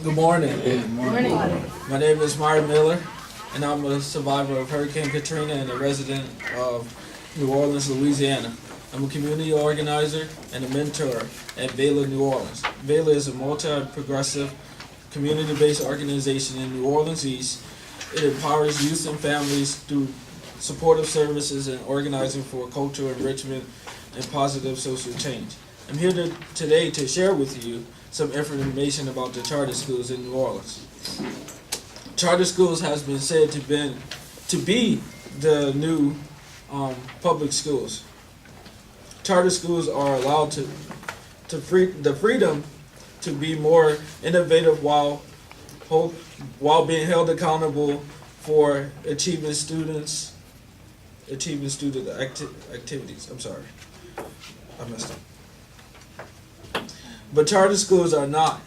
Good morning. Good morning. My name is Myron Miller, and I'm a survivor of Hurricane Katrina and a resident of New Orleans, Louisiana. I'm a community organizer and a mentor at Vela New Orleans. Vela is a multi-progressive, community-based organization in New Orleans East. It empowers youth and families through supportive services and organizing for cultural enrichment and positive social change. I'm here today to share with you some information about the charter schools in New Orleans. Charter schools has been said to be the new public schools. Charter schools are allowed the freedom to be more innovative while being held accountable for achieving student activities. I'm sorry, I messed up. But charter schools are not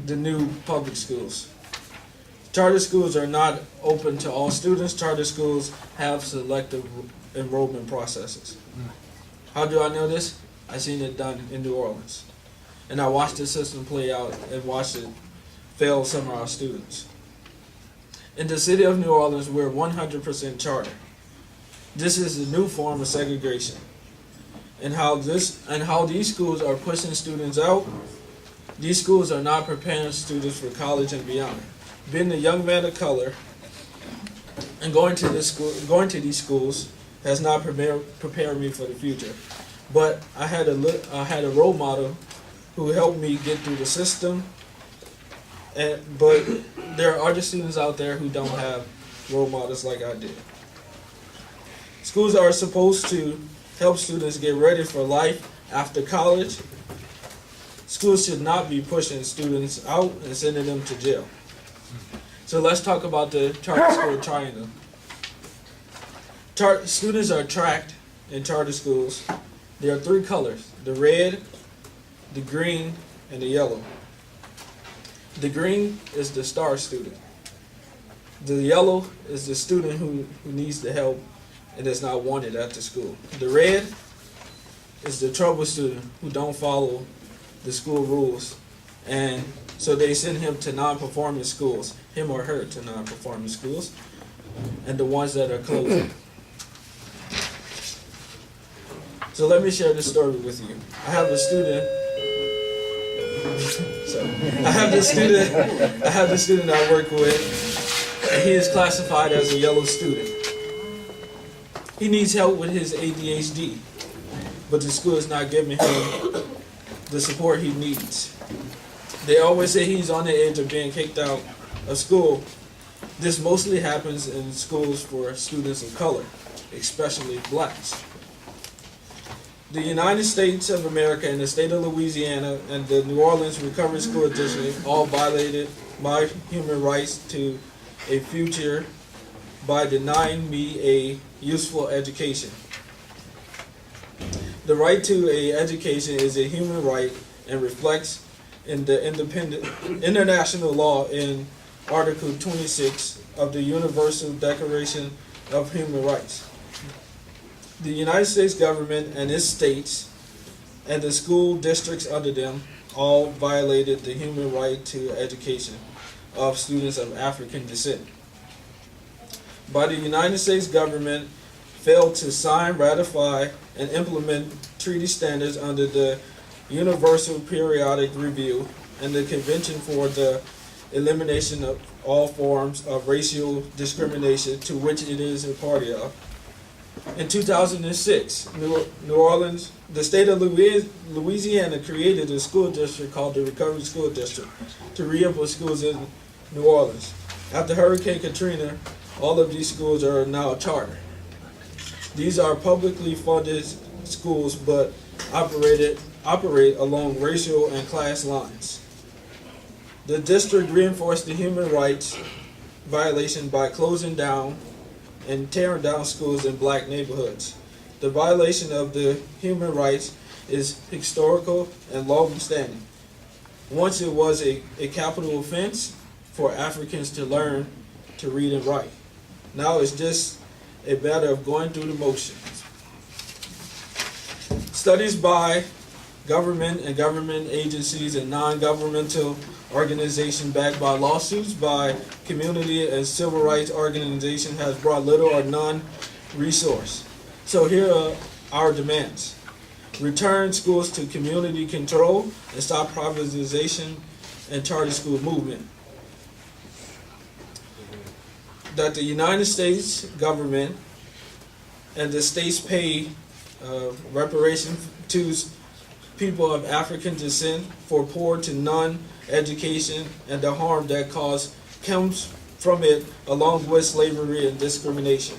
the new public schools. Charter schools are not open to all students. Charter schools have selective enrollment processes. How do I know this? I seen it done in New Orleans. And I watched the system play out and watched it fail some of our students. In the city of New Orleans, we're 100% charter. This is a new form of segregation. And how these schools are pushing students out. These schools are not preparing students for college and beyond. Being a young man of color and going to these schools has not prepared me for the future. But I had a role model who helped me get through the system. But there are other students out there who don't have role models like I did. Schools are supposed to help students get ready for life after college. Schools should not be pushing students out and sending them to jail. So let's talk about the charter school triangle. Students are tracked in charter schools. There are three colors: the red, the green, and the yellow. The green is the star student. The yellow is the student who needs the help and is not wanted at the school. The red is the trouble student who don't follow the school rules, and so they send him to non-performing schools, him or her to non-performing schools, and the ones that are closing. So let me share this story with you. I have a student. I have the student I work with, and he is classified as a yellow student. He needs help with his ADHD, but the school is not giving him the support he needs. They always say he's on the edge of being kicked out of school. This mostly happens in schools for students of color, especially blacks. The United States of America and the state of Louisiana and the New Orleans Recovery School District all violated my human rights to a future by denying me a useful education. The right to an education is a human right and reflects in the international law in Article 26 of the Universal Declaration of Human Rights. The United States government and its states and the school districts under them all violated the human right to education of students of African descent. By the United States government failed to sign, ratify, and implement treaty standards under the Universal Periodic Review and the Convention for the Elimination of all forms of racial discrimination to which it is a party of. In 2006, New Orleans, the state of Louisiana created a school district called the Recovery School District to reopen schools in New Orleans. After Hurricane Katrina, all of these schools are now charter. These are publicly funded schools but operate along racial and class lines. The district reinforced the human rights violation by closing down and tearing down schools in black neighborhoods. The violation of the human rights is historical and long-standing. Once it was a capital offense for Africans to learn to read and write. Now it's just a matter of going through the motions. Studies by government and government agencies and non-governmental organization backed by lawsuits by community and civil rights organizations has brought little or none resource. So here are our demands. Return schools to community control and stop privatization and charter school movement. That the United States government and the states pay reparation to people of African descent for poor to none education and the harm that comes from it, along with slavery and discrimination.